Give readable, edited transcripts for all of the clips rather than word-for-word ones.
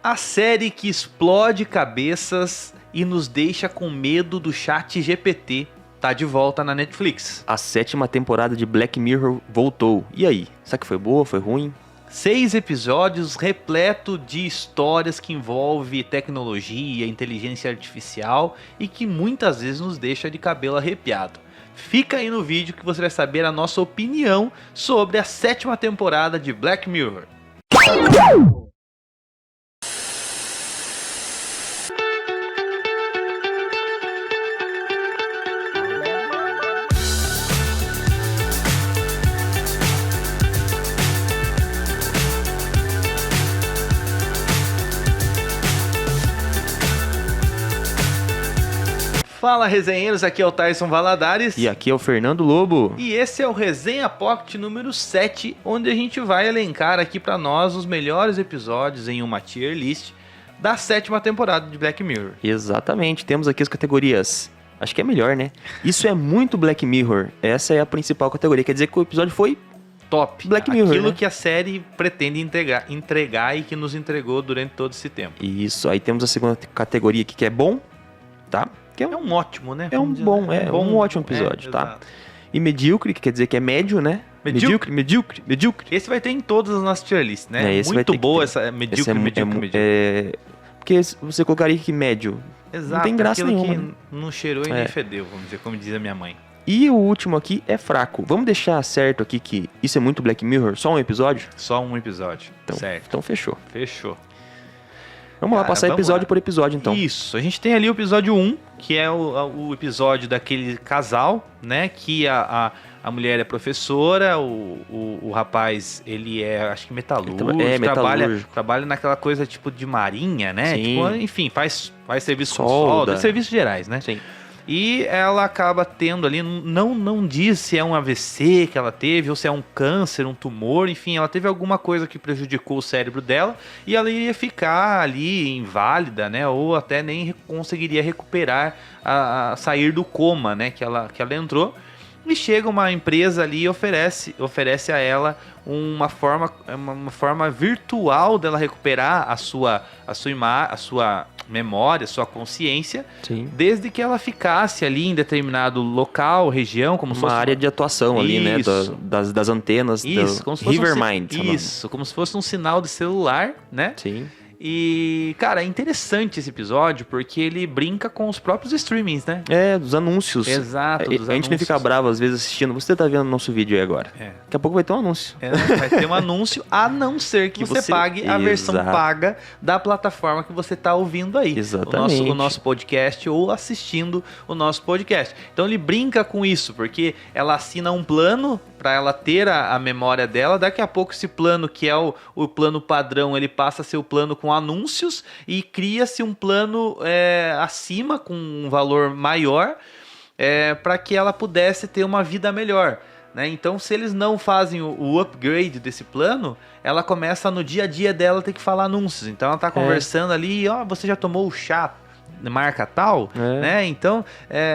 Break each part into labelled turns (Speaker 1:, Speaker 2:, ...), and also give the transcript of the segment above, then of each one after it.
Speaker 1: A série que explode cabeças e nos deixa com medo do ChatGPT tá de volta na Netflix.
Speaker 2: A 7ª temporada de Black Mirror voltou. E aí? Será que foi boa? Foi ruim?
Speaker 1: 6 episódios repleto de histórias que envolvem tecnologia, inteligência artificial e que muitas vezes nos deixa de cabelo arrepiado. Fica aí no vídeo que você vai saber a nossa opinião sobre a 7ª temporada de Black Mirror. Fala, resenheiros, aqui é o Tyson Valadares.
Speaker 2: E aqui é o Fernando Lobo.
Speaker 1: E esse é o Resenha Pocket número 7, onde a gente vai elencar aqui pra nós os melhores episódios em uma tier list da 7ª temporada de Black Mirror.
Speaker 2: Exatamente, temos aqui as categorias. Acho que é melhor, né? Isso é muito Black Mirror. Essa é a principal categoria. Quer dizer que o episódio foi
Speaker 1: top.
Speaker 2: Black Mirror,
Speaker 1: aquilo,
Speaker 2: né?
Speaker 1: Que a série pretende entregar e que nos entregou durante todo esse tempo.
Speaker 2: Isso, aí temos a segunda categoria aqui que é bom, tá? Que
Speaker 1: É um ótimo, né?
Speaker 2: É um bom, é um ótimo episódio, tá?
Speaker 1: Exato.
Speaker 2: E medíocre, que quer dizer que é médio, né? Medíocre.
Speaker 1: Esse vai ter em todas as nossas tier lists, né?
Speaker 2: Esse vai
Speaker 1: Muito
Speaker 2: ter que
Speaker 1: boa
Speaker 2: ter.
Speaker 1: essa
Speaker 2: Esse medíocre. Porque você colocaria aqui médio.
Speaker 1: Exato,
Speaker 2: não tem graça
Speaker 1: aquilo
Speaker 2: nenhuma.
Speaker 1: que
Speaker 2: Né?
Speaker 1: não cheirou e nem fedeu, vamos dizer, como diz a minha mãe.
Speaker 2: E o último aqui é fraco. Vamos deixar certo aqui que isso é muito Black Mirror? Só um episódio?
Speaker 1: Só um episódio,
Speaker 2: Então,
Speaker 1: certo.
Speaker 2: Então fechou.
Speaker 1: Fechou.
Speaker 2: Vamos lá,
Speaker 1: Cara,
Speaker 2: passar
Speaker 1: vamos
Speaker 2: episódio
Speaker 1: lá.
Speaker 2: por episódio, então.
Speaker 1: Isso, a gente tem ali o episódio 1, que é o episódio daquele casal, né? Que a mulher é professora, o rapaz, ele é, acho que metalúrgico, trabalha naquela coisa tipo de marinha, né?
Speaker 2: Sim.
Speaker 1: Tipo, enfim, faz serviço com
Speaker 2: Solda.
Speaker 1: solda, serviços gerais, né?
Speaker 2: Sim.
Speaker 1: E ela acaba tendo ali, não diz se é um AVC que ela teve, ou se é um câncer, um tumor, enfim, ela teve alguma coisa que prejudicou o cérebro dela, e ela iria ficar ali inválida, né, ou até nem conseguiria recuperar, sair do coma, né, que ela entrou. E chega uma empresa ali e oferece a ela uma forma virtual dela recuperar a sua memória, a sua consciência,
Speaker 2: Sim.
Speaker 1: desde que ela ficasse ali em determinado local, região, como se fosse
Speaker 2: uma área de atuação ali, né? Das antenas
Speaker 1: Isso,
Speaker 2: do
Speaker 1: como se fosse
Speaker 2: Rivermind.
Speaker 1: Isso, como se fosse um sinal de celular, né?
Speaker 2: Sim.
Speaker 1: E, cara, é interessante esse episódio porque ele brinca com os próprios streamings, né?
Speaker 2: É, dos anúncios.
Speaker 1: Exato, dos
Speaker 2: A gente nem fica bravo às vezes assistindo. Você tá vendo nosso vídeo aí agora. Daqui a pouco vai ter um anúncio.
Speaker 1: Vai ter um anúncio, a não ser que você pague a versão paga da plataforma que você tá ouvindo aí.
Speaker 2: Exatamente.
Speaker 1: O nosso podcast ou assistindo o nosso podcast. Então ele brinca com isso, porque ela assina um plano para ela ter a memória dela. Daqui a pouco esse plano, que é o plano padrão, ele passa a ser o plano com anúncios e cria-se um plano acima, com um valor maior, para que ela pudesse ter uma vida melhor, né? Então, se eles não fazem o upgrade desse plano, ela começa no dia a dia dela ter que falar anúncios. Então ela tá conversando ali, você já tomou o chá marca tal, né? Então,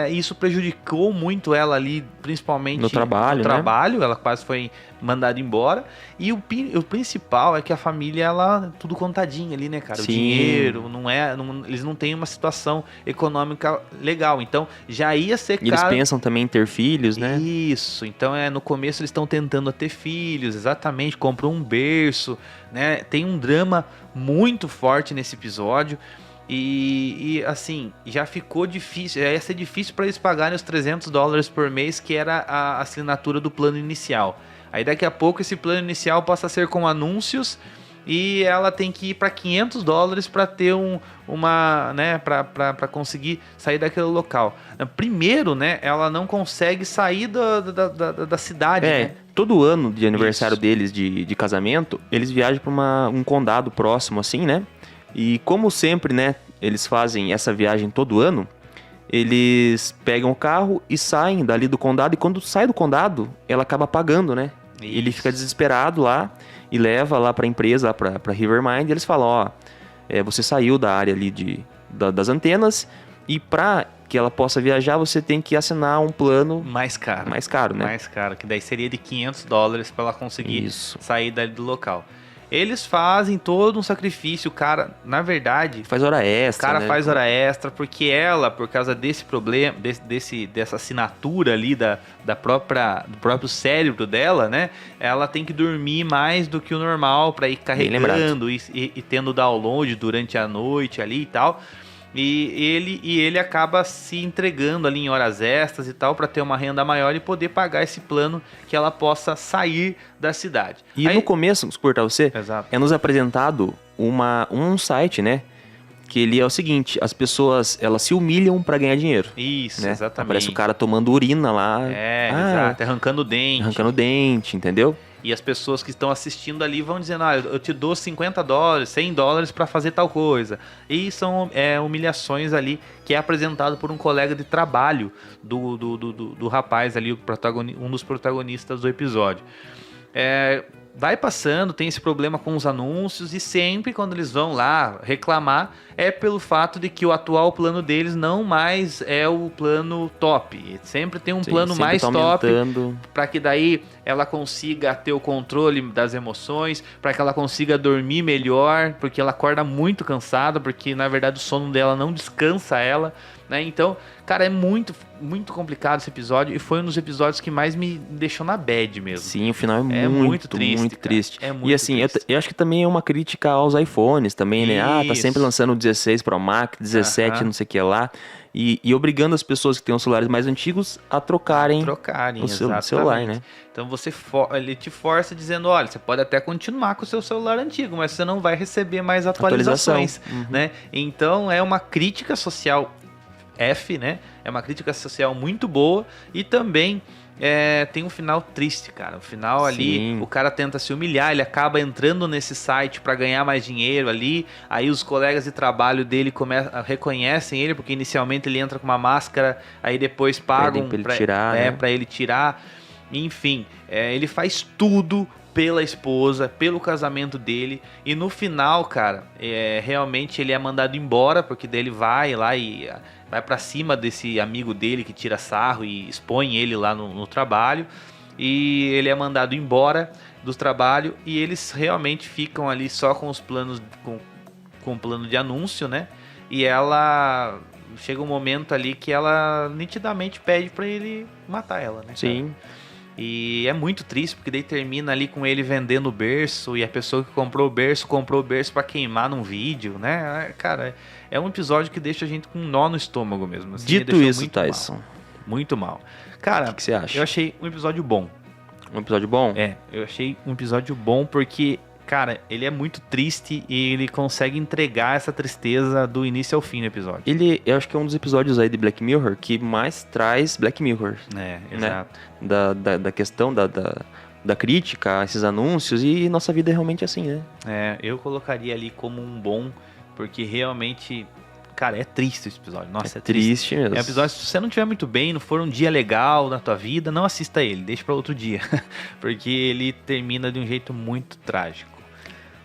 Speaker 1: isso prejudicou muito ela ali, principalmente
Speaker 2: no trabalho,
Speaker 1: né? Ela quase foi mandada embora. E o principal é que a família, ela tudo contadinho ali, né, cara?
Speaker 2: Sim.
Speaker 1: O dinheiro, eles não têm uma situação econômica legal. Então, já ia ser caro.
Speaker 2: Eles pensam também em ter filhos, né?
Speaker 1: Isso. Então, no começo eles estão tentando ter filhos, exatamente, compram um berço, né? Tem um drama muito forte nesse episódio. E assim, já ficou difícil, ia ser difícil para eles pagarem os $300 por mês, que era a assinatura do plano inicial. Aí daqui a pouco esse plano inicial passa a ser com anúncios e ela tem que ir para $500 para ter né, para conseguir sair daquele local. Primeiro, né, ela não consegue sair da cidade, né?
Speaker 2: Todo ano de aniversário deles de casamento, eles viajam para um condado próximo, assim, né? E como sempre, né, eles fazem essa viagem todo ano, eles pegam o carro e saem dali do condado, e quando sai do condado, ela acaba pagando, né?
Speaker 1: Isso.
Speaker 2: Ele fica desesperado lá e leva lá pra empresa, pra Rivermind, e eles falam, você saiu da área ali das antenas, e pra que ela possa viajar, você tem que assinar um plano
Speaker 1: mais caro,
Speaker 2: né?
Speaker 1: Mais caro, que daí seria de $500 para ela conseguir sair dali do local. Eles fazem todo um sacrifício, o cara, na verdade...
Speaker 2: Faz hora extra,
Speaker 1: O cara
Speaker 2: né?
Speaker 1: faz hora extra porque ela, por causa desse problema, dessa assinatura ali do próprio cérebro dela, né? Ela tem que dormir mais do que o normal para ir carregando e tendo download durante a noite ali e tal. E ele acaba se entregando ali em horas extras e tal para ter uma renda maior e poder pagar esse plano que ela possa sair da cidade.
Speaker 2: E
Speaker 1: Aí,
Speaker 2: no começo, se cortar você,
Speaker 1: Exato.
Speaker 2: é nos apresentado um site, né? Que ele é o seguinte, as pessoas, elas se humilham pra ganhar dinheiro.
Speaker 1: Isso,
Speaker 2: Né?
Speaker 1: exatamente.
Speaker 2: Aparece o cara tomando urina lá.
Speaker 1: Exato, arrancando dente.
Speaker 2: Arrancando dente, entendeu?
Speaker 1: E as pessoas que estão assistindo ali vão dizendo, eu te dou $50, $100 para fazer tal coisa. E são humilhações ali que é apresentado por um colega de trabalho do rapaz ali, um dos protagonistas do episódio. Vai passando, tem esse problema com os anúncios e sempre quando eles vão lá reclamar é pelo fato de que o atual plano deles não mais é o plano top. Sempre tem um plano mais top para que daí ela consiga ter o controle das emoções, para que ela consiga dormir melhor, porque ela acorda muito cansada, porque na verdade o sono dela não descansa ela, né? Então, cara, é muito, muito complicado esse episódio e foi um dos episódios que mais me deixou na bad mesmo.
Speaker 2: Sim, o final é
Speaker 1: muito triste.
Speaker 2: Muito triste.
Speaker 1: É muito
Speaker 2: e assim,
Speaker 1: triste.
Speaker 2: Eu acho que também é uma crítica aos iPhones também, né? Tá sempre lançando o 16 Pro Max, 17, não sei o que lá. E obrigando as pessoas que têm os celulares mais antigos a trocarem o celular, né?
Speaker 1: Então ele te força dizendo, olha, você pode até continuar com o seu celular antigo, mas você não vai receber mais atualizações, né? Então é uma crítica social né? É uma crítica social muito boa e também tem um final triste, cara. O final ali, o cara tenta se humilhar, ele acaba entrando nesse site para ganhar mais dinheiro ali, aí os colegas de trabalho dele reconhecem ele, porque inicialmente ele entra com uma máscara, aí depois pagam para ele tirar. Enfim, ele faz tudo pela esposa, pelo casamento dele, e no final, cara, realmente ele é mandado embora, porque daí ele vai lá e vai pra cima desse amigo dele que tira sarro e expõe ele lá no trabalho, e ele é mandado embora do trabalho, e eles realmente ficam ali só com os planos, com o plano de anúncio, né? E ela... Chega um momento ali que ela nitidamente pede pra ele matar ela, né?
Speaker 2: Sim.
Speaker 1: E é muito triste, porque daí termina ali com ele vendendo o berço, e a pessoa que comprou o berço pra queimar num vídeo, né? Cara, é um episódio que deixa a gente com um nó no estômago mesmo. Assim,
Speaker 2: Dito isso, Tyson.
Speaker 1: Muito mal. Cara,
Speaker 2: o que você acha?
Speaker 1: Eu achei um episódio bom.
Speaker 2: Um episódio bom?
Speaker 1: Eu achei um episódio bom porque... Cara, ele é muito triste e ele consegue entregar essa tristeza do início ao fim do episódio.
Speaker 2: Eu acho que é um dos episódios aí de Black Mirror que mais traz Black Mirror.
Speaker 1: Exato.
Speaker 2: Da questão da crítica a esses anúncios, e nossa vida é realmente assim, né?
Speaker 1: Eu colocaria ali como um bom, porque realmente... Cara, é triste esse episódio. Nossa, é triste
Speaker 2: mesmo.
Speaker 1: É um episódio, se você não estiver muito bem, não for um dia legal na tua vida, não assista ele, deixa pra outro dia. Porque ele termina de um jeito muito trágico.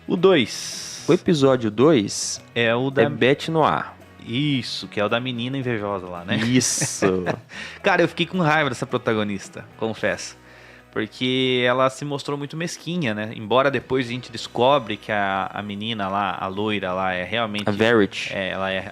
Speaker 1: O 2.
Speaker 2: O episódio 2
Speaker 1: é o da
Speaker 2: Bête Noir.
Speaker 1: Isso, que é o da menina invejosa lá, né?
Speaker 2: Isso.
Speaker 1: Cara, eu fiquei com raiva dessa protagonista, confesso. Porque ela se mostrou muito mesquinha, né? Embora depois a gente descobre que a menina lá, a loira lá, é realmente...
Speaker 2: A Verity.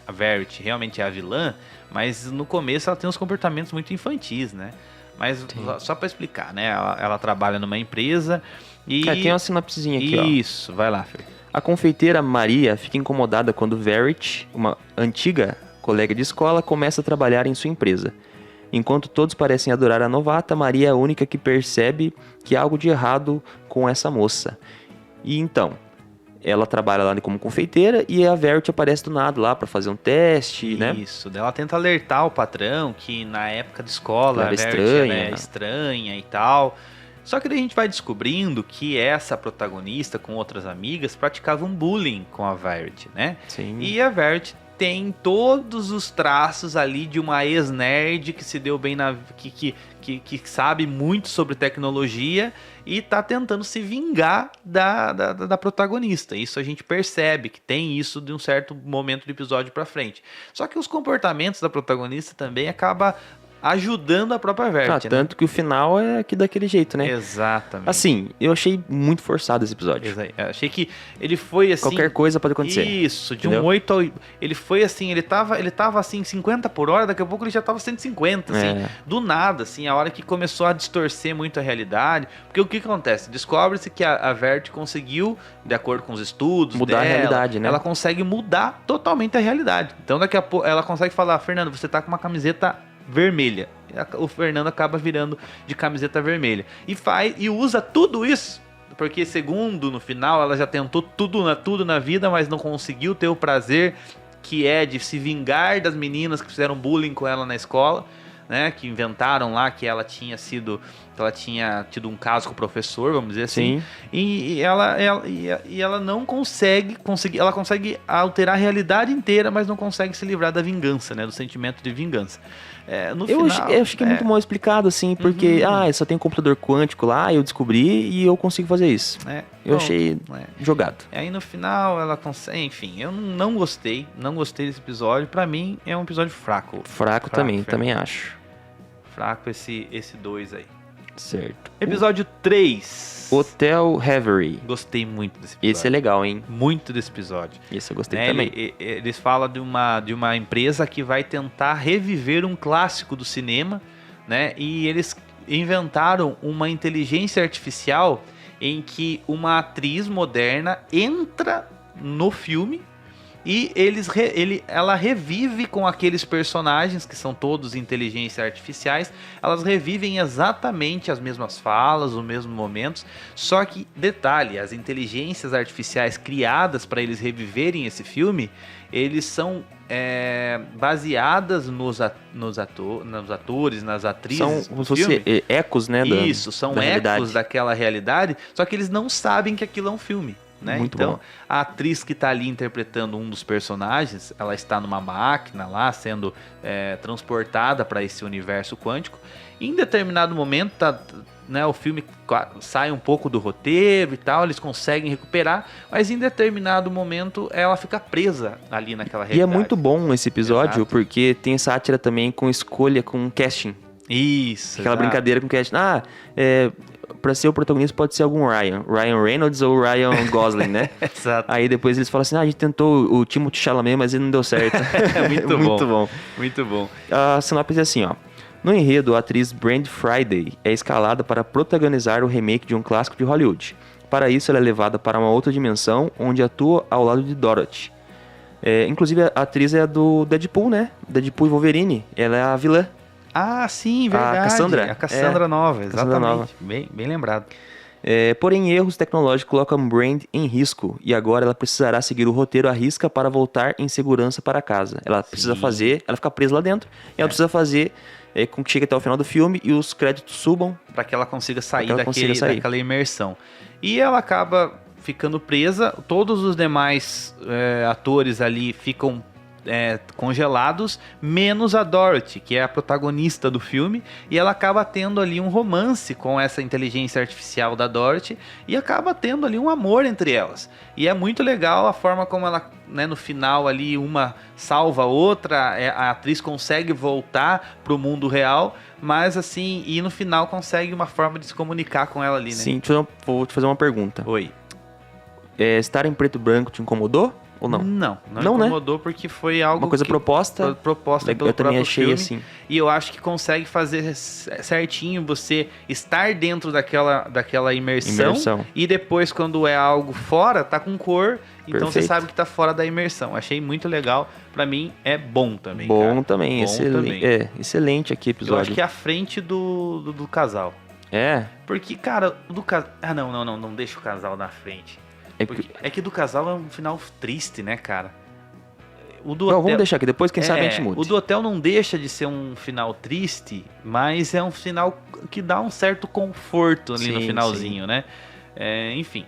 Speaker 1: A Verity realmente é a vilã, mas no começo ela tem uns comportamentos muito infantis, né? Mas só pra explicar, né? Ela trabalha numa empresa e...
Speaker 2: tem uma sinopsezinha aqui, ó.
Speaker 1: Isso, vai lá, Fer.
Speaker 2: A confeiteira Maria fica incomodada quando Verity, uma antiga colega de escola, começa a trabalhar em sua empresa. Enquanto todos parecem adorar a novata, Maria é a única que percebe que há algo de errado com essa moça. E então, ela trabalha lá como confeiteira e a Verity aparece do nada lá pra fazer um teste, né?
Speaker 1: Isso, ela tenta alertar o patrão que na época de escola
Speaker 2: ela
Speaker 1: a Verity é estranha e tal. Só que daí a gente vai descobrindo que essa protagonista com outras amigas praticava um bullying com a Verity, né?
Speaker 2: Sim.
Speaker 1: E a Verity tem todos os traços ali de uma ex-nerd que se deu bem que sabe muito sobre tecnologia e tá tentando se vingar da protagonista. Isso a gente percebe que tem isso de um certo momento do episódio pra frente. Só que os comportamentos da protagonista também acaba ajudando a própria Vert.
Speaker 2: Ah, tanto que o final é aqui daquele jeito, né?
Speaker 1: Exatamente.
Speaker 2: Assim, eu achei muito forçado esse episódio.
Speaker 1: Achei que ele foi assim...
Speaker 2: Qualquer coisa pode acontecer.
Speaker 1: Isso, de
Speaker 2: entendeu?
Speaker 1: um 8 ao... Ele foi assim, ele tava assim, 50 por hora, daqui a pouco ele já tava 150, assim. Do nada, assim, a hora que começou a distorcer muito a realidade. Porque o que acontece? Descobre-se que a Vert conseguiu, de acordo com os estudos
Speaker 2: mudar
Speaker 1: dela,
Speaker 2: a realidade, né?
Speaker 1: Ela consegue mudar totalmente a realidade. Então daqui a pouco ela consegue falar, Fernando, você tá com uma camiseta vermelha. O Fernando acaba virando de camiseta vermelha. E usa tudo isso, porque segundo, no final, ela já tentou tudo na vida, mas não conseguiu ter o prazer que é de se vingar das meninas que fizeram bullying com ela na escola, né? Que inventaram lá que ela tinha tido um caso com o professor, vamos dizer assim.
Speaker 2: Sim.
Speaker 1: E ela não consegue, ela consegue alterar a realidade inteira, mas não consegue se livrar da vingança, né? Do sentimento de vingança.
Speaker 2: Eu acho que é muito mal explicado, assim, porque, só tem um computador quântico lá, eu descobri e eu consigo fazer isso. Eu achei jogado.
Speaker 1: Aí no final ela consegue, enfim, eu não gostei desse episódio. Pra mim é um episódio fraco.
Speaker 2: Fraco também acho.
Speaker 1: Fraco esse 2 aí.
Speaker 2: Certo.
Speaker 1: Episódio 3.
Speaker 2: Hotel Reverie.
Speaker 1: Gostei muito desse episódio.
Speaker 2: Esse é legal, hein?
Speaker 1: Muito desse episódio.
Speaker 2: Esse eu gostei também.
Speaker 1: Eles falam de uma empresa que vai tentar reviver um clássico do cinema, né? E eles inventaram uma inteligência artificial em que uma atriz moderna entra no filme e ela revive com aqueles personagens que são todos inteligências artificiais. Elas revivem exatamente as mesmas falas, os mesmos momentos. Só que, detalhe, as inteligências artificiais criadas para eles reviverem esse filme, eles são baseadas nos atores, nas atrizes.
Speaker 2: São como se fossem ecos, né?
Speaker 1: Isso, são ecos daquela realidade. Só que eles não sabem que aquilo é um filme. Né? Então, bom. A atriz que está ali interpretando um dos personagens, ela está numa máquina lá, sendo transportada para esse universo quântico. E em determinado momento, o filme sai um pouco do roteiro e tal, eles conseguem recuperar, mas em determinado momento ela fica presa ali naquela realidade.
Speaker 2: E é muito bom esse episódio, exato, porque tem sátira também com escolha, com casting.
Speaker 1: Isso.
Speaker 2: Aquela brincadeira com casting. Pra ser o protagonista pode ser algum Ryan Reynolds ou Ryan Gosling, né?
Speaker 1: Exato.
Speaker 2: Aí depois eles falam assim, a gente tentou o Timothée Chalamet, mas ele não deu certo.
Speaker 1: Muito bom. Muito bom.
Speaker 2: A sinopse é assim, ó. No enredo, a atriz Brand Friday é escalada para protagonizar o remake de um clássico de Hollywood. Para isso, ela é levada para uma outra dimensão, onde atua ao lado de Dorothy. Inclusive, a atriz é do Deadpool, né? Deadpool e Wolverine. Ela é a vilã.
Speaker 1: Ah, sim, verdade.
Speaker 2: A
Speaker 1: Cassandra nova, exatamente.
Speaker 2: Cassandra nova.
Speaker 1: Bem lembrado.
Speaker 2: Porém, erros tecnológicos colocam Brand em risco e agora ela precisará seguir o roteiro à risca para voltar em segurança para casa. Ela precisa fazer, ela fica presa lá dentro e ela precisa fazer com que chegue até o final do filme e os créditos subam.
Speaker 1: Para que ela consiga sair daquela imersão. E ela acaba ficando presa, todos os demais atores ali ficam congelados, menos a Dorothy, que é a protagonista do filme, e ela acaba tendo ali um romance com essa inteligência artificial da Dorothy, e acaba tendo ali um amor entre elas. E é muito legal a forma como ela, no final ali, uma salva a outra, a atriz consegue voltar pro mundo real, mas assim, e no final consegue uma forma de se comunicar com ela ali, né?
Speaker 2: Sim, vou te fazer uma pergunta.
Speaker 1: Oi.
Speaker 2: Estar em preto e branco te incomodou? Ou não?
Speaker 1: Não incomodou, né? Porque foi algo...
Speaker 2: Uma coisa proposta
Speaker 1: pelo
Speaker 2: eu também achei
Speaker 1: filme,
Speaker 2: assim.
Speaker 1: E eu acho que consegue fazer certinho você estar dentro daquela imersão. E depois, quando é algo fora, tá com cor. Então Perfeito. Você sabe que tá fora da imersão. Achei muito legal. Pra mim, é bom também.
Speaker 2: Bom também. Excelente aqui episódio.
Speaker 1: Eu acho que é à frente do casal. Porque, cara, do casal... não deixa o casal na frente. É que do casal é um final triste, né, cara?
Speaker 2: Vamos deixar aqui, depois quem sabe a gente muda.
Speaker 1: O do hotel não deixa de ser um final triste, mas é um final que dá um certo conforto ali no finalzinho, né? Enfim,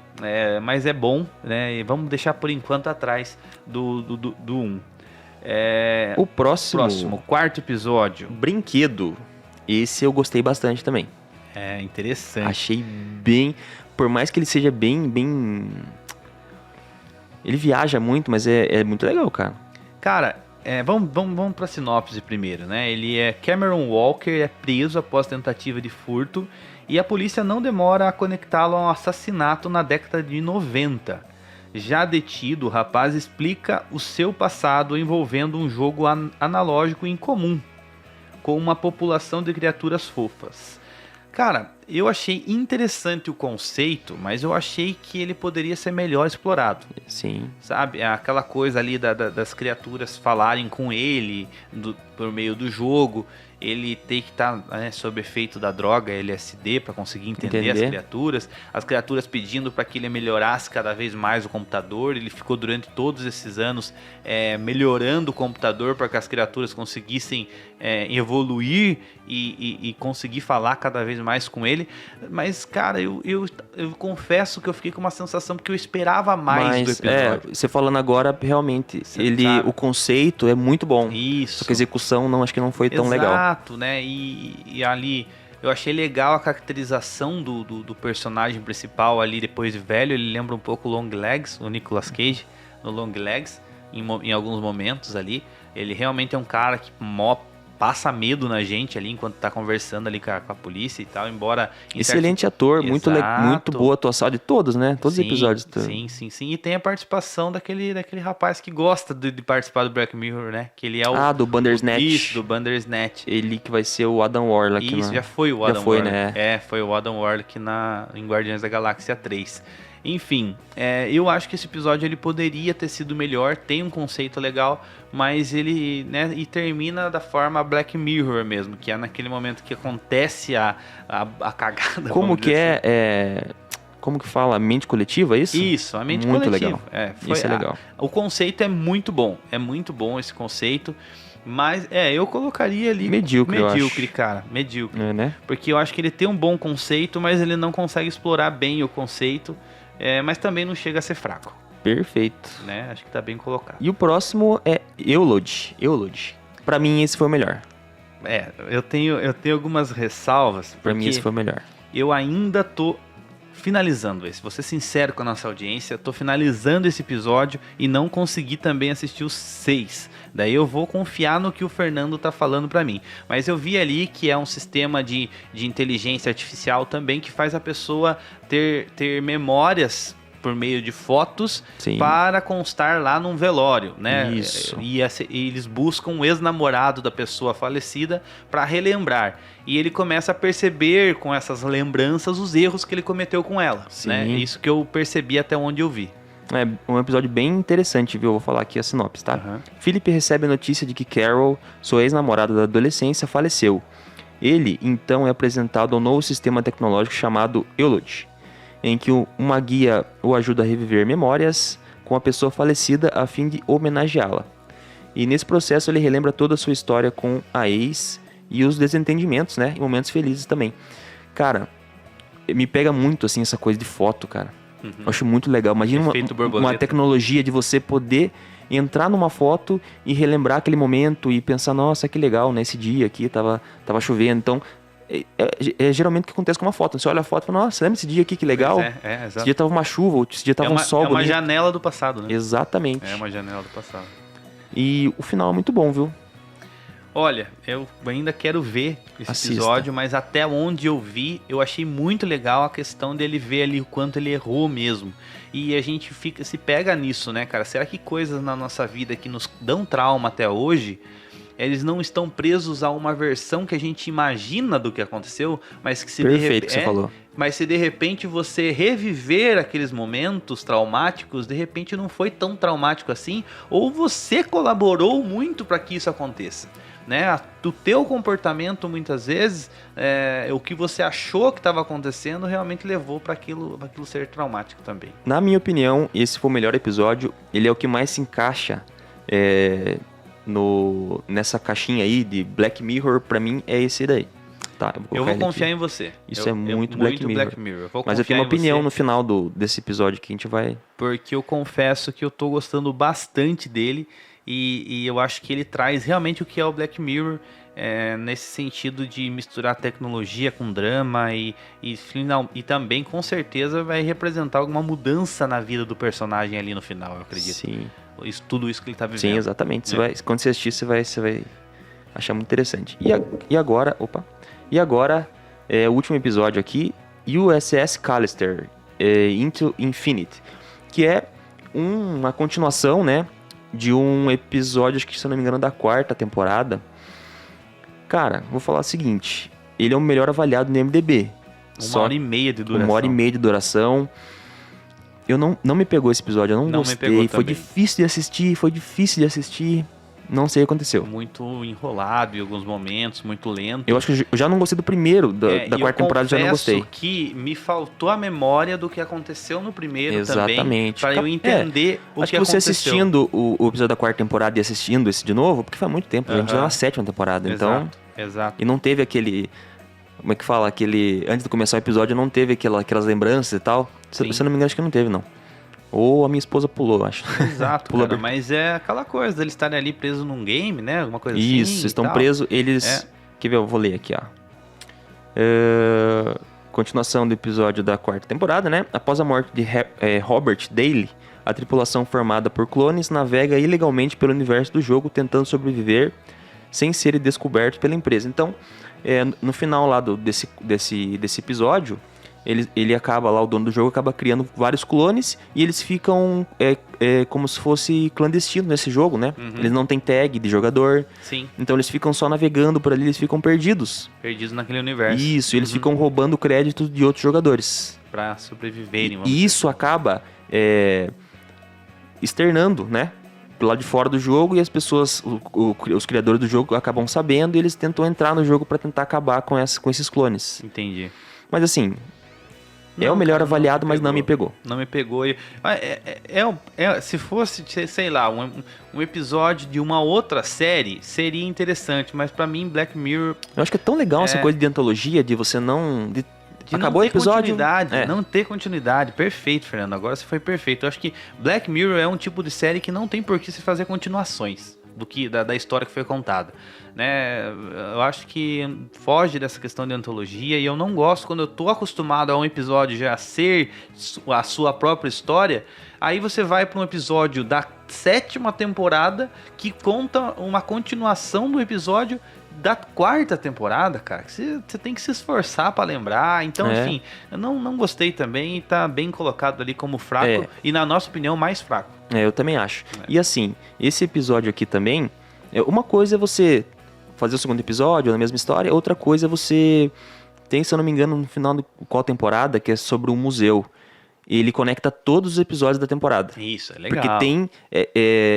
Speaker 1: mas é bom, né? E vamos deixar por enquanto atrás do 1.
Speaker 2: O próximo,
Speaker 1: quarto episódio.
Speaker 2: Brinquedo. Esse eu gostei bastante também.
Speaker 1: Interessante.
Speaker 2: Achei bem... Por mais que ele seja bem... Ele viaja muito, mas é muito legal, cara.
Speaker 1: Cara, Vamos para a sinopse primeiro, né? Cameron Walker é preso após tentativa de furto e a polícia não demora a conectá-lo a um assassinato na década de 90. Já detido, o rapaz explica o seu passado envolvendo um jogo analógico incomum com uma população de criaturas fofas. Cara, eu achei interessante o conceito, mas eu achei que ele poderia ser melhor explorado.
Speaker 2: Sim.
Speaker 1: Sabe? Aquela coisa ali das criaturas falarem com ele por meio do jogo. Ele tem que estar sob efeito da droga LSD para conseguir entender as criaturas. As criaturas pedindo para que ele melhorasse cada vez mais o computador. Ele ficou durante todos esses anos melhorando o computador para que as criaturas conseguissem evoluir e conseguir falar cada vez mais com ele. Mas, cara, eu confesso que eu fiquei com uma sensação que eu esperava mais do episódio.
Speaker 2: Você falando agora, realmente, o conceito é muito bom.
Speaker 1: Isso.
Speaker 2: Só que a execução acho que não foi tão legal.
Speaker 1: Exato, né? E ali eu achei legal a caracterização do personagem principal ali depois de velho. Ele lembra um pouco o Long Legs, o Nicolas Cage no Long Legs, em alguns momentos ali. Ele realmente é um cara que passa medo na gente ali enquanto tá conversando ali com a polícia e tal, embora...
Speaker 2: Excelente ator, muito boa atuação de todos, né? Todos os episódios.
Speaker 1: Sim. E tem a participação daquele rapaz que gosta de participar do Black Mirror, né? Que ele é
Speaker 2: do Bandersnatch.
Speaker 1: Isso, do Bandersnatch.
Speaker 2: Ele que vai ser o Adam Warlock.
Speaker 1: Isso, já foi o Adam Warlock.
Speaker 2: Né?
Speaker 1: Foi o Adam Warlock em Guardiões da Galáxia 3. Enfim, eu acho que esse episódio ele poderia ter sido melhor, tem um conceito legal, mas ele, né, e termina da forma Black Mirror mesmo, que é naquele momento que acontece a cagada.
Speaker 2: Como que como que fala? Mente coletiva, é isso?
Speaker 1: Isso, a mente
Speaker 2: muito
Speaker 1: coletiva.
Speaker 2: Legal. Isso é legal.
Speaker 1: O conceito é muito bom esse conceito. Mas, eu colocaria ali... Medíocre, cara. Medíocre.
Speaker 2: Né?
Speaker 1: Porque eu acho que ele tem um bom conceito, mas ele não consegue explorar bem o conceito. Mas também não chega a ser fraco.
Speaker 2: Perfeito.
Speaker 1: Né? Acho que tá bem colocado.
Speaker 2: E o próximo é Eulod. Pra mim, esse foi o melhor.
Speaker 1: Eu tenho algumas ressalvas.
Speaker 2: Pra mim, esse foi o melhor.
Speaker 1: Eu ainda tô finalizando esse. Vou ser sincero com a nossa audiência. Eu tô finalizando esse episódio e não consegui também assistir os 6. Daí eu vou confiar no que o Fernando tá falando pra mim. Mas eu vi ali que é um sistema de inteligência artificial também que faz a pessoa ter memórias por meio de fotos. Sim. Para constar lá num velório, né?
Speaker 2: Isso.
Speaker 1: E eles buscam o ex-namorado da pessoa falecida para relembrar. E ele começa a perceber com essas lembranças os erros que ele cometeu com ela.
Speaker 2: Sim.
Speaker 1: Né? Isso que eu percebi até onde eu vi.
Speaker 2: É um episódio bem interessante, viu? Eu vou falar aqui a sinopse, tá?
Speaker 1: Uhum.
Speaker 2: Philip recebe a notícia de que Carol, sua ex-namorada da adolescência, faleceu. Ele, então, é apresentado ao novo sistema tecnológico chamado Eulod, em que uma guia o ajuda a reviver memórias com a pessoa falecida a fim de homenageá-la. E nesse processo ele relembra toda a sua história com a ex e os desentendimentos, né? E momentos felizes também. Cara, me pega muito, assim, essa coisa de foto, cara. Uhum. Eu acho muito legal. Imagina uma tecnologia de você poder entrar numa foto e relembrar aquele momento e pensar, nossa, que legal, né? Esse dia aqui tava chovendo. Então, geralmente o que acontece com uma foto. Você olha a foto e fala, nossa, lembra esse dia aqui, que legal?
Speaker 1: Exato.
Speaker 2: Esse dia tava uma chuva, esse dia tava um sol bonito.
Speaker 1: É uma janela do passado, né?
Speaker 2: Exatamente.
Speaker 1: É uma janela do passado.
Speaker 2: E o final é muito bom, viu?
Speaker 1: Olha, eu ainda quero ver esse episódio, mas até onde eu vi, eu achei muito legal a questão dele ver ali o quanto ele errou mesmo. E a gente se pega nisso, né, cara? Será que coisas na nossa vida que nos dão trauma até hoje, eles não estão presos a uma versão que a gente imagina do que aconteceu, mas que
Speaker 2: você falou.
Speaker 1: Mas se de repente você reviver aqueles momentos traumáticos, de repente não foi tão traumático assim, ou você colaborou muito para que isso aconteça. Né? O teu comportamento muitas vezes, o que você achou que estava acontecendo realmente levou para aquilo ser traumático também.
Speaker 2: Na minha opinião, esse foi o melhor episódio. Ele é o que mais se encaixa nessa caixinha aí de Black Mirror. Pra mim é esse daí. Tá,
Speaker 1: eu vou confiar em você.
Speaker 2: Isso é muito Black Mirror. Mas eu tenho uma opinião no final desse episódio que a gente vai...
Speaker 1: Porque eu confesso que eu tô gostando bastante dele e eu acho que ele traz realmente o que é o Black Mirror, nesse sentido de misturar tecnologia com drama e também com certeza vai representar alguma mudança na vida do personagem ali no final, eu acredito.
Speaker 2: Sim.
Speaker 1: Tudo isso que ele tá vivendo.
Speaker 2: Sim, exatamente. Quando você assistir, você vai achar muito interessante. E agora, o último episódio aqui, USS Callister, Into Infinite, que é uma continuação, né, de um episódio, acho que se eu não me engano, da 4ª temporada. Cara, vou falar o seguinte, ele é o melhor avaliado no IMDb.
Speaker 1: 1h30 de duração.
Speaker 2: 1h30 de duração. Eu não me pegou esse episódio, eu não gostei. Foi difícil de assistir. Não sei o que aconteceu.
Speaker 1: Muito enrolado em alguns momentos, muito lento.
Speaker 2: Eu acho que eu já não gostei do primeiro, da 4ª temporada, já não gostei.
Speaker 1: Que me faltou a memória do que aconteceu no primeiro.
Speaker 2: Exatamente.
Speaker 1: Também, para eu entender o que aconteceu.
Speaker 2: Acho que você assistindo o episódio da 4ª temporada e assistindo esse de novo, porque faz muito tempo, a gente já na 7ª temporada, então...
Speaker 1: Exato.
Speaker 2: E não teve aquele... Como é que fala? Antes de começar o episódio, não teve aquelas lembranças e tal. Se eu não me engano, acho que não teve, não. Ou a minha esposa pulou, acho.
Speaker 1: Exato, cara, mas é aquela coisa deles estarem ali presos num game, né? Alguma coisa assim.
Speaker 2: Isso, estão presos, eles... Quer ver? Eu vou ler aqui, ó. Continuação do episódio da 4ª temporada, né? Após a morte de Robert Daly, a tripulação formada por clones navega ilegalmente pelo universo do jogo, tentando sobreviver sem ser descoberto pela empresa. Então, no final lá desse episódio... Ele acaba lá, o dono do jogo acaba criando vários clones e eles ficam como se fosse clandestino nesse jogo, né?
Speaker 1: Uhum.
Speaker 2: Eles não têm tag de jogador.
Speaker 1: Sim.
Speaker 2: Então eles ficam só navegando por ali, eles ficam perdidos.
Speaker 1: Perdidos naquele universo.
Speaker 2: Isso, eles ficam roubando crédito de outros jogadores.
Speaker 1: Pra sobreviverem.
Speaker 2: E isso acaba externando, né? Pro lado de fora do jogo e as pessoas, os criadores do jogo acabam sabendo e eles tentam entrar no jogo pra tentar acabar com esses clones.
Speaker 1: Entendi.
Speaker 2: Mas assim... o melhor avaliado, mas não me pegou.
Speaker 1: Não me pegou. Se fosse, sei lá, um episódio de uma outra série, seria interessante. Mas pra mim, Black Mirror...
Speaker 2: Eu acho que é tão legal essa coisa de antologia, de você não... Acabou o episódio...
Speaker 1: Não ter continuidade. Perfeito, Fernando. Agora você foi perfeito. Eu acho que Black Mirror é um tipo de série que não tem por que se fazer continuações da história que foi contada, né? Eu acho que foge dessa questão de antologia e eu não gosto quando eu tô acostumado a um episódio já ser a sua própria história, aí você vai para um episódio da 7ª temporada que conta uma continuação do episódio da 4ª temporada, cara, que você tem que se esforçar para lembrar. Então, enfim, eu não gostei também e tá bem colocado ali como fraco e, na nossa opinião, mais fraco.
Speaker 2: Eu também acho. E assim, esse episódio aqui também, uma coisa é você fazer o segundo episódio na mesma história, outra coisa é você tem, se eu não me engano, no final de qual temporada, que é sobre um museu. E ele conecta todos os episódios da temporada.
Speaker 1: Isso, é legal.
Speaker 2: Porque tem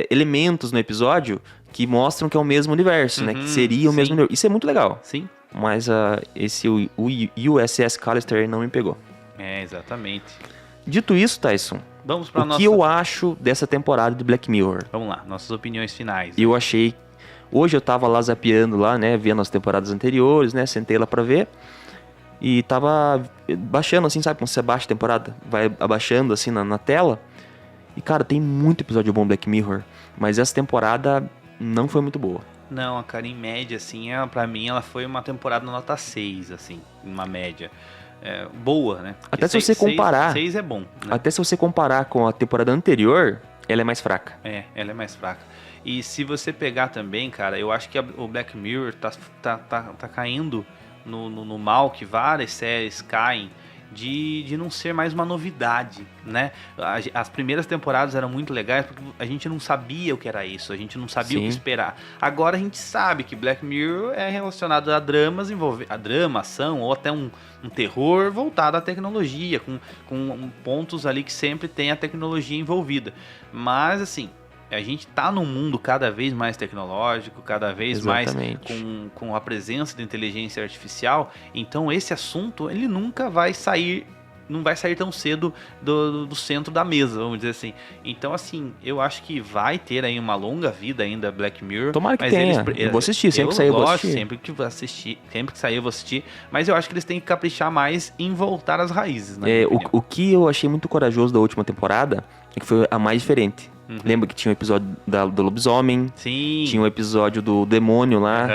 Speaker 2: elementos no episódio que mostram que é o mesmo universo, né? Que seria o mesmo universo. Isso é muito legal.
Speaker 1: Sim.
Speaker 2: Mas o USS Callister não me pegou.
Speaker 1: Exatamente.
Speaker 2: Dito isso, Tyson,
Speaker 1: vamos pra
Speaker 2: que eu acho dessa temporada de Black Mirror?
Speaker 1: Vamos lá, nossas opiniões finais.
Speaker 2: Eu achei... Hoje eu tava lá zapeando lá, né? Vendo as temporadas anteriores, né? Sentei lá pra ver. E tava baixando, assim, sabe? Quando você baixa a temporada, vai abaixando, assim, na tela. E, cara, tem muito episódio bom Black Mirror. Mas essa temporada não foi muito boa.
Speaker 1: Não, cara, em média, assim, pra mim, ela foi uma temporada nota 6, assim, uma média. Boa, né? Porque
Speaker 2: até se você comparar...
Speaker 1: 6 é bom, né?
Speaker 2: Até se você comparar com a temporada anterior, ela é mais fraca.
Speaker 1: Ela é mais fraca. E se você pegar também, cara, eu acho que o Black Mirror tá caindo no mal que várias séries caem de não ser mais uma novidade, né? As primeiras temporadas eram muito legais porque a gente não sabia o que era isso, a gente não sabia o que esperar. Agora a gente sabe que Black Mirror é relacionado a dramas, a drama, ação ou até um terror voltado à tecnologia, com pontos ali que sempre tem a tecnologia envolvida. Mas assim, a gente tá num mundo cada vez mais tecnológico, cada vez mais com a presença da inteligência artificial, então esse assunto ele nunca vai sair não vai sair tão cedo do centro da mesa, vamos dizer assim. Então, assim, eu acho que vai ter aí uma longa vida ainda Black Mirror.
Speaker 2: Tomara que tenha. Eu vou assistir, sempre que sair eu vou assistir.
Speaker 1: Sempre que sair eu vou assistir. Mas eu acho que eles têm que caprichar mais em voltar às raízes, né?
Speaker 2: O que eu achei muito corajoso da última temporada é que foi a mais diferente. Lembra que tinha um episódio do lobisomem?
Speaker 1: Sim.
Speaker 2: Tinha um episódio do demônio lá.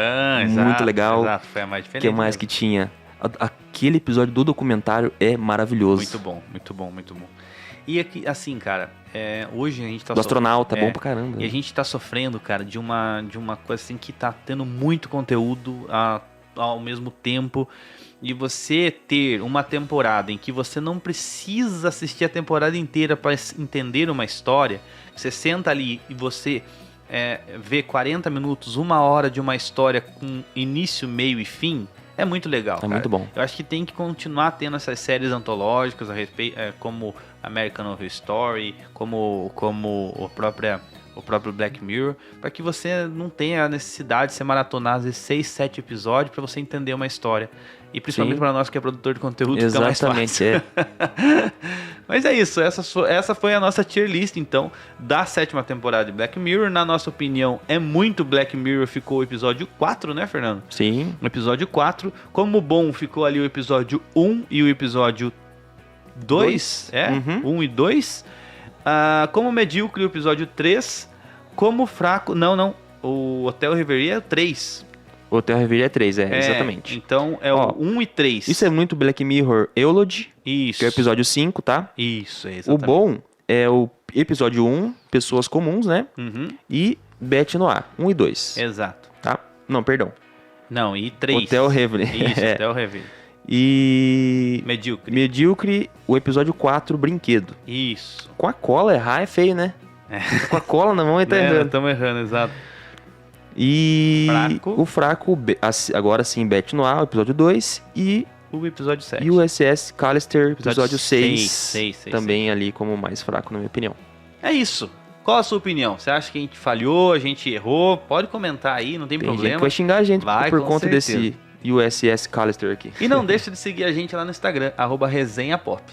Speaker 2: Muito legal.
Speaker 1: Exato, foi a mais diferente.
Speaker 2: O que mais mesmo que tinha? Aquele episódio do documentário é maravilhoso.
Speaker 1: Muito bom, muito bom, muito bom. E aqui, assim, cara, hoje a gente tá...
Speaker 2: Do astronauta, bom pra caramba.
Speaker 1: E a gente tá sofrendo, cara, de uma coisa assim que tá tendo muito conteúdo ao mesmo tempo. E você ter uma temporada em que você não precisa assistir a temporada inteira para entender uma história. Você senta ali e você vê 40 minutos, 1 hora de uma história com início, meio e fim. É muito legal, cara.
Speaker 2: Muito bom.
Speaker 1: Eu acho que tem que continuar tendo essas séries antológicas a respeito, como American Horror Story, como o próprio Black Mirror, para que você não tenha a necessidade de se maratonar às vezes 6, 7 episódios para você entender uma história. E principalmente para nós que é produtor de conteúdo, fica mais fácil. Mas é isso, essa foi a nossa tier list, então, da 7ª temporada de Black Mirror. Na nossa opinião, é muito Black Mirror, ficou o episódio 4, né, Fernando?
Speaker 2: Sim.
Speaker 1: O episódio 4. Como bom, ficou ali o episódio 1 e o episódio 2. 1 e 2. Como medíocre, o episódio 3. Como fraco... Não. O Hotel Reverie é o 3.
Speaker 2: O Hotel Reverie é 3, exatamente.
Speaker 1: Então é o 1 e 3.
Speaker 2: Isso é muito Black Mirror Eulogy.
Speaker 1: Isso.
Speaker 2: Que é o episódio 5, tá?
Speaker 1: Isso, exatamente.
Speaker 2: O bom é o episódio 1, Pessoas Comuns, né? E Beth Noir, 1 e 2.
Speaker 1: Exato.
Speaker 2: Tá? Não, perdão.
Speaker 1: Não, e 3.
Speaker 2: Hotel Reverie.
Speaker 1: Isso, Hotel Reverie.
Speaker 2: E...
Speaker 1: Medíocre,
Speaker 2: o episódio 4, Brinquedo.
Speaker 1: Isso.
Speaker 2: Com a cola errar é feio, né? Com a cola na mão e tá errando.
Speaker 1: Estamos errando, exato.
Speaker 2: E o fraco, agora sim, Beth Noir, o episódio 2. E
Speaker 1: o episódio 7.
Speaker 2: E o SS Callister, episódio 6.
Speaker 1: 6.
Speaker 2: Também ali como mais fraco, na minha opinião.
Speaker 1: É isso. Qual a sua opinião? Você acha que a gente falhou, a gente errou? Pode comentar aí, não tem problema.
Speaker 2: Gente que vai xingar a gente por conta
Speaker 1: certeza.
Speaker 2: desse USS Callister aqui.
Speaker 1: E não deixa de seguir a gente lá no Instagram, @resenhapop.